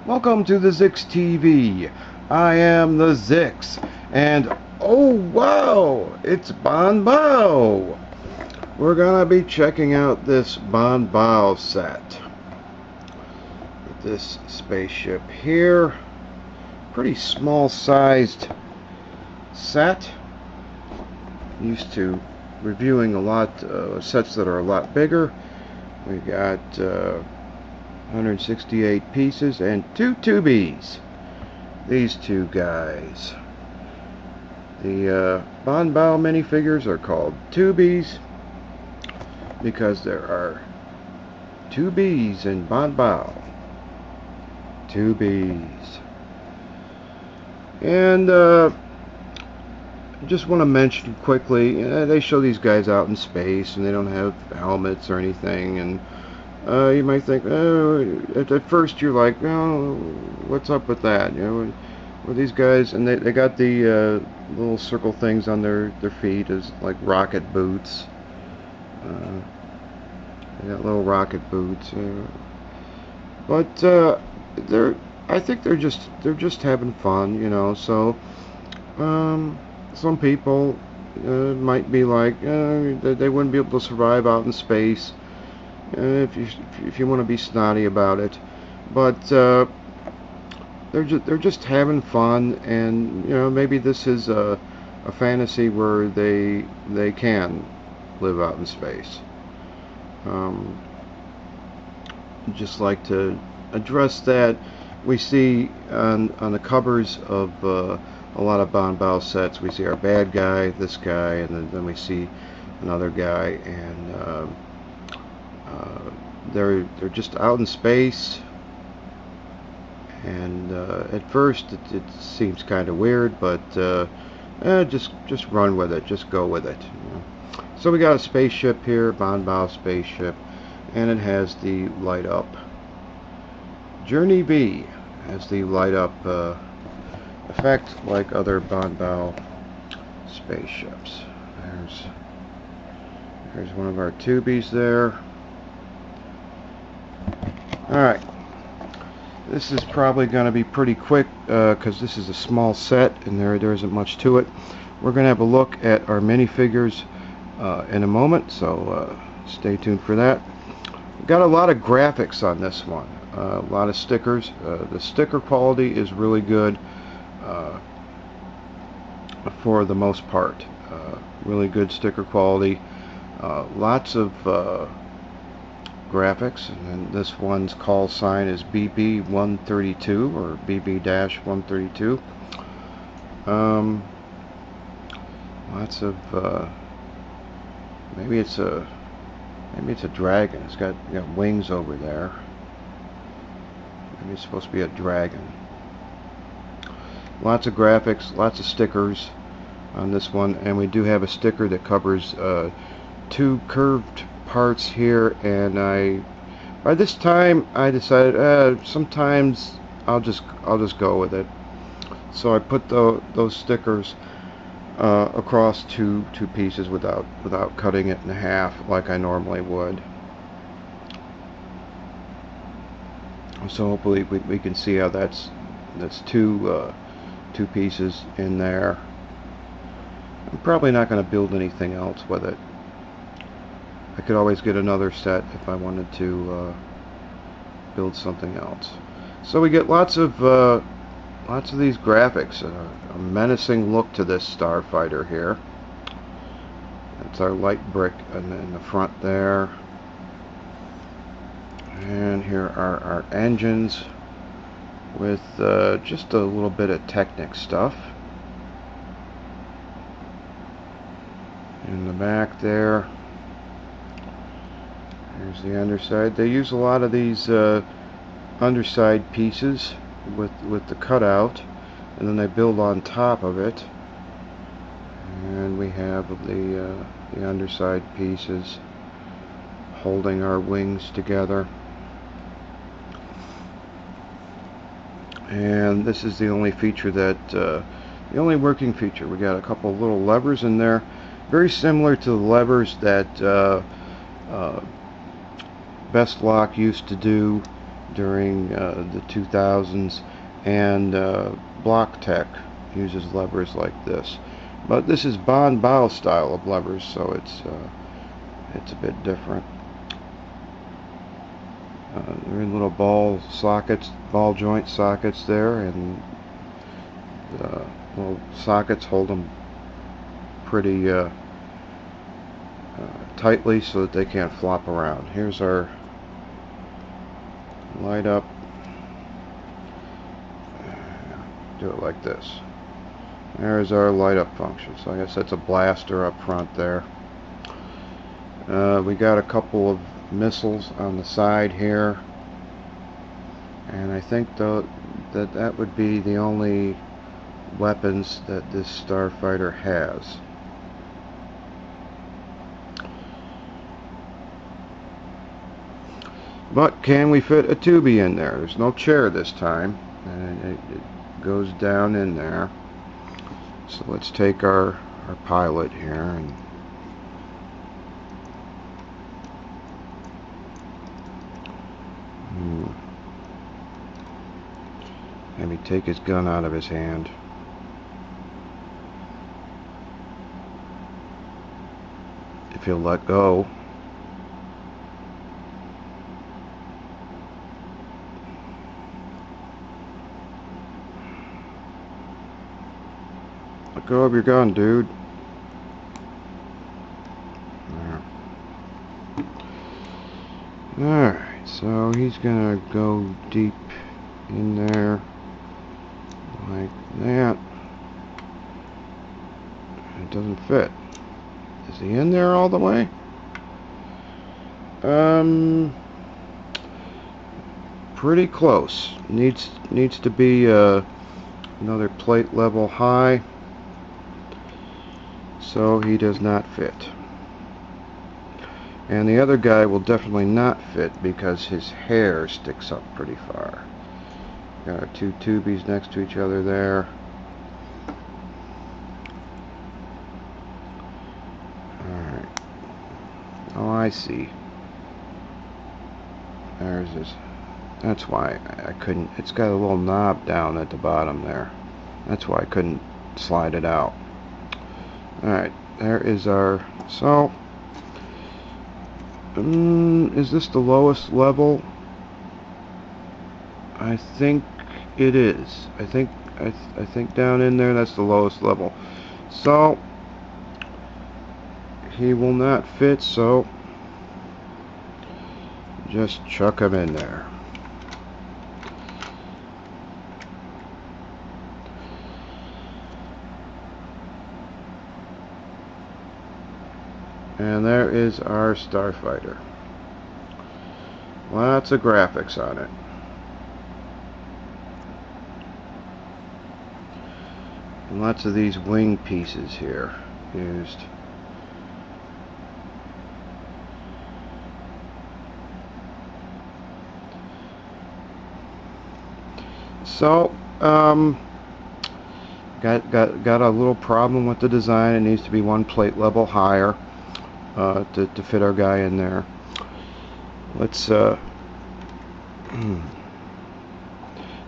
Welcome to the Zix TV. I am the Zix, and oh wow, it's BanBao. We're gonna be checking out this BanBao set. This spaceship here, pretty small sized set. Used to reviewing a lot sets that are a lot bigger. We got 168 pieces and 2 tubies. These two guys. The BanBao minifigures are called tubies because there are 2 B's in BanBao. 2 B's. And just want to mention quickly, they show these guys out in space and they don't have helmets or anything, and you might think, at first you're like, oh, what's up with that? You know, with these guys, and they got the little circle things on their feet as like rocket boots. They got little rocket boots, but I think they're just having fun, you know. So some people might be like, they wouldn't be able to survive out in space. If you want to be snotty about it, but they're just having fun, and you know, maybe this is a fantasy where they can live out in space. Just like to address that. We see on the covers of a lot of BanBao sets, we see our bad guy, this guy, and then we see another guy, and they're just out in space, and at first it seems kind of weird, but just run with it, just go with it, you know. So we got a spaceship here, BanBao spaceship, and it has the light up. Journey B has the light up effect like other BanBao spaceships. There's one of our tubies there. Alright, this is probably going to be pretty quick because this is a small set and there isn't much to it. We're going to have a look at our minifigures in a moment, so stay tuned for that. We've got a lot of graphics on this one, a lot of stickers. The sticker quality is really good for the most part. Really good sticker quality. Lots of graphics, and then this one's call sign is BB-132 or BB-132. Lots of maybe it's a dragon. It's got, you know, wings over there. Maybe it's supposed to be a dragon. Lots of graphics, lots of stickers on this one, and we do have a sticker that covers 2 curved parts here, and by this time I decided sometimes I'll just go with it. So I put those stickers across two pieces without cutting it in half like I normally would. So hopefully we can see how that's two pieces in there. I'm probably not going to build anything else with it. I could always get another set if I wanted to build something else. So we get lots of these graphics, a menacing look to this starfighter here. That's our light brick in the front there. And here are our engines with just a little bit of Technic stuff. In the back there, here's the underside. They use a lot of these underside pieces with the cutout, and then they build on top of it. And we have the underside pieces holding our wings together. And this is the only feature that the only working feature. We got a couple little levers in there, very similar to the levers that Best Lock used to do during the 2000s, and Block Tech uses levers like this. But this is BanBao style of levers, so it's a bit different. They're in little ball sockets, ball joint sockets there, and the little sockets hold them pretty tightly so that they can't flop around. Here's our light up. Do it like this. There's our light up function. So I guess that's a blaster up front there. We got a couple of missiles on the side here, and I think though that would be the only weapons that this starfighter has. But can we fit a tubie in there? There's no chair this time, and it goes down in there. So let's take our pilot here and maybe take his gun out of his hand. If he'll let go. Let go of your gun, dude. Alright, so he's gonna go deep in there like that. It doesn't fit. Is he in there all the way? Pretty close. Needs to be another plate level high, so he does not fit. And the other guy will definitely not fit because his hair sticks up pretty far. Got our two tubies next to each other there. Alright. Oh, I see. There's his. That's why I couldn't. It's got a little knob down at the bottom there. That's why I couldn't slide it out. Alright, there is our. So, is this the lowest level? I think it is. I think down in there that's the lowest level. So he will not fit, so just chuck him in there. And there is our starfighter. Lots of graphics on it. And lots of these wing pieces here used. So, got a little problem with the design. It needs to be one plate level higher to fit our guy in there. Let's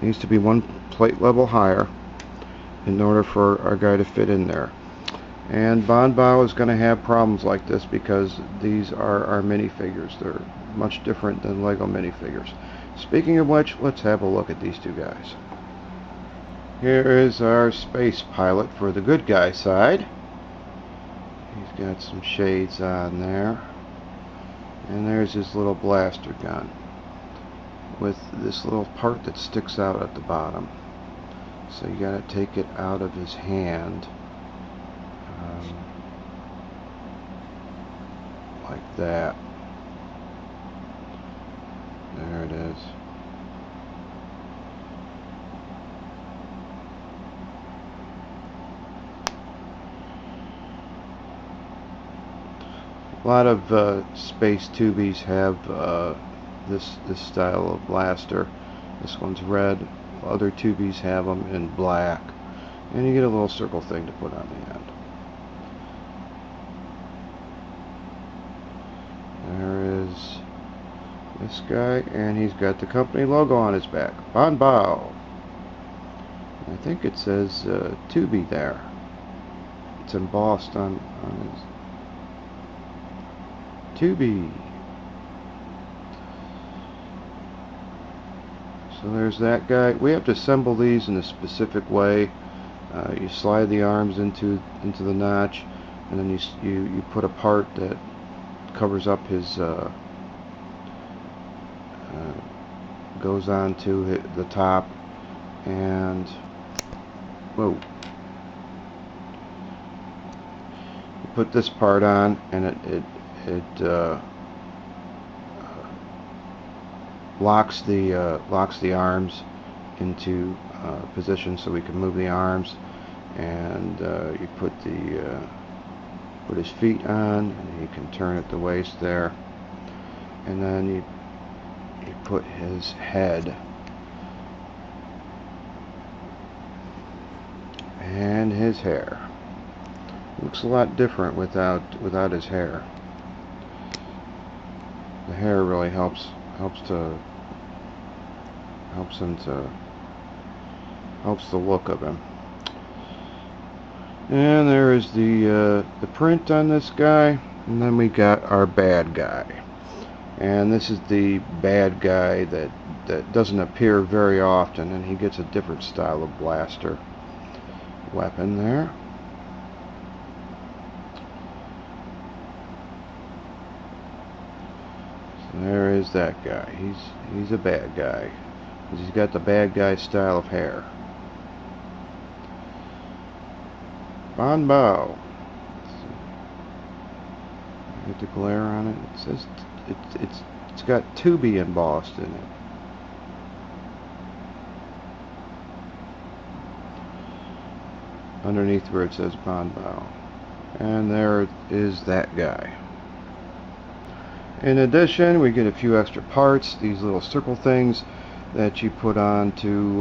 needs to be one plate level higher in order for our guy to fit in there. And BanBao is going to have problems like this because these are our minifigures. They're much different than Lego minifigures. Speaking of which, let's have a look at these two guys. Here is our space pilot for the good guy side. He's got some shades on there. And there's his little blaster gun with this little part that sticks out at the bottom. So you gotta take it out of his hand like that. There it is. A lot of space tubies have this style of blaster. This one's red. Other tubies have them in black, and you get a little circle thing to put on the end. There is This guy, and he's got the company logo on his back, BanBao. I think it says Tubi there. It's embossed on his Tubi. So there's that guy. We have to assemble these in a specific way. You slide the arms into the notch, and then you put a part that covers up his goes on to the top, and whoa, you put this part on, and it locks the arms into position so we can move the arms, and you put his feet on, and he can turn at the waist there, and then you put his head and his hair. Looks a lot different without his hair. The hair really helps the look of him. And there is the print on this guy, and then we got our bad guy. And this is the bad guy that doesn't appear very often, and he gets a different style of blaster weapon there. So there is that guy. He's a bad guy, because he's got the bad guy style of hair. BanBao. Get the glare on it. It says it's got Tubi embossed in it. Underneath where it says BanBao. And there is that guy. In addition, we get a few extra parts, these little circle things that you put onto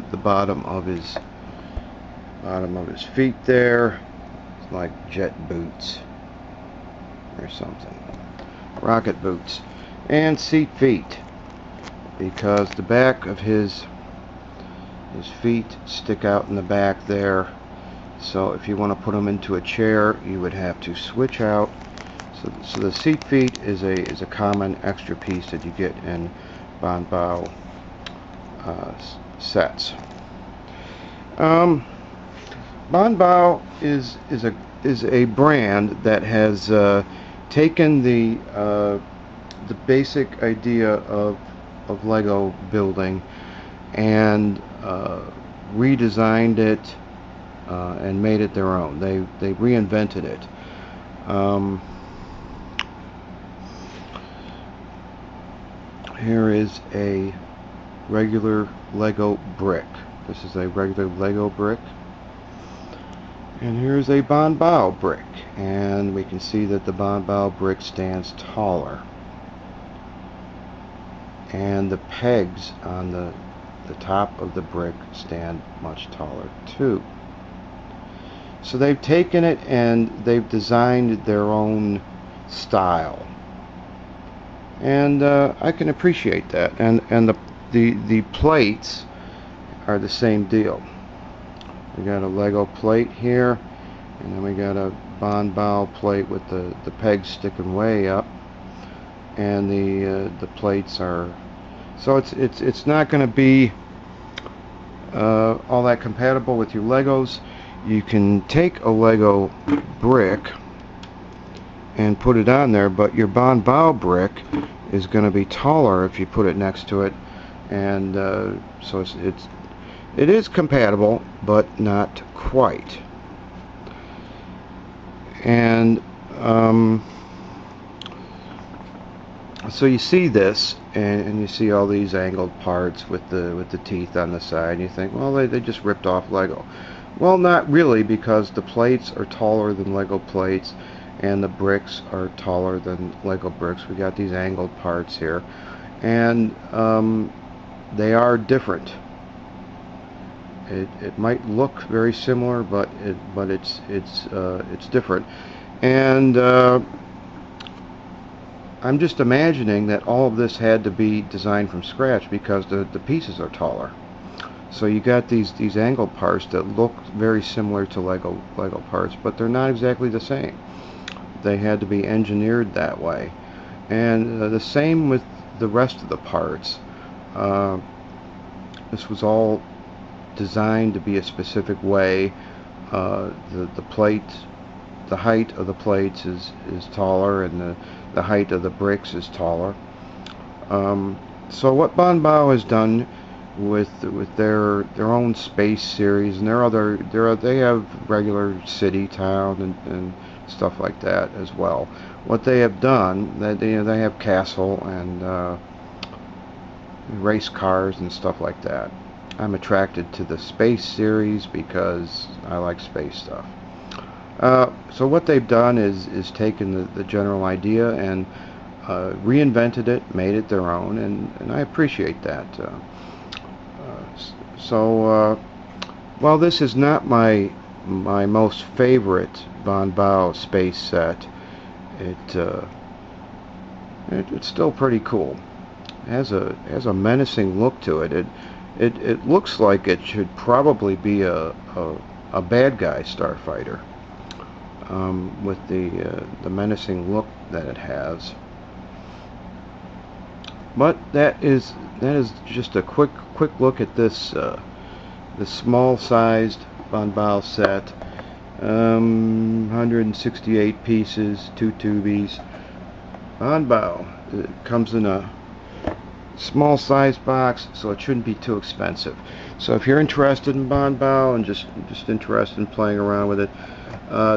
the bottom of his feet there. It's like jet boots or something. Rocket boots. And seat feet, because the back of his feet stick out in the back there. So if you want to put them into a chair, you would have to switch out. So the seat feet is a common extra piece that you get in BanBao sets. BanBao is a brand that has taken the basic idea of Lego building and redesigned it and made it their own. They reinvented it. Here is a regular Lego brick. This is a regular Lego brick. And here's a BanBao brick. And we can see that the BanBao brick stands taller. And the pegs on the top of the brick stand much taller too. So they've taken it and they've designed their own style. And I can appreciate that. And the plates are the same deal. We got a Lego plate here, and then we got a BanBao plate with the pegs sticking way up, and the plates are, so it's not going to be all that compatible with your Legos. You can take a Lego brick and put it on there, but your BanBao brick is going to be taller if you put it next to it, and so it is compatible, but not quite. And so you see this, and you see all these angled parts with the teeth on the side, and you think, well, they just ripped off Lego. Well, not really, because the plates are taller than Lego plates, and the bricks are taller than Lego bricks. We got these angled parts here, and they are different. It might look very similar, but it's different. And I'm just imagining that all of this had to be designed from scratch because the pieces are taller. So you got these angle parts that look very similar to Lego parts, but they're not exactly the same. They had to be engineered that way. And the same with the rest of the parts. This was all designed to be a specific way. The plate, the height of the plates is taller, and the height of the bricks is taller. So what BanBao has done with their own space series, and they have regular city, town, and stuff like that as well. What they have done, they have castle and race cars and stuff like that. I'm attracted to the space series because I like space stuff. So what they've done is taken the general idea and reinvented it, made it their own, and I appreciate that. While this is not my most favorite BanBao Space set, it's still pretty cool. It has a menacing look to it. It looks like it should probably be a bad guy starfighter, with the menacing look that it has. But that is just a quick look at this small-sized BanBao set. 168 pieces, 2 tubies. BanBao. It comes in a small-sized box, so it shouldn't be too expensive. So if you're interested in BanBao and just interested in playing around with it,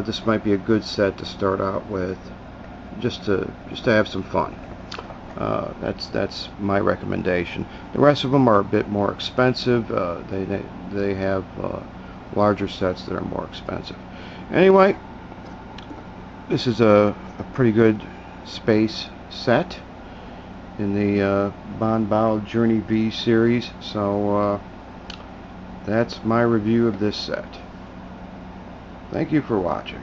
this might be a good set to start out with, just to have some fun. That's my recommendation. The rest of them are a bit more expensive. They have larger sets that are more expensive. Anyway, this is a pretty good space set in the BanBao Journey V series. So that's my review of this set. Thank you for watching.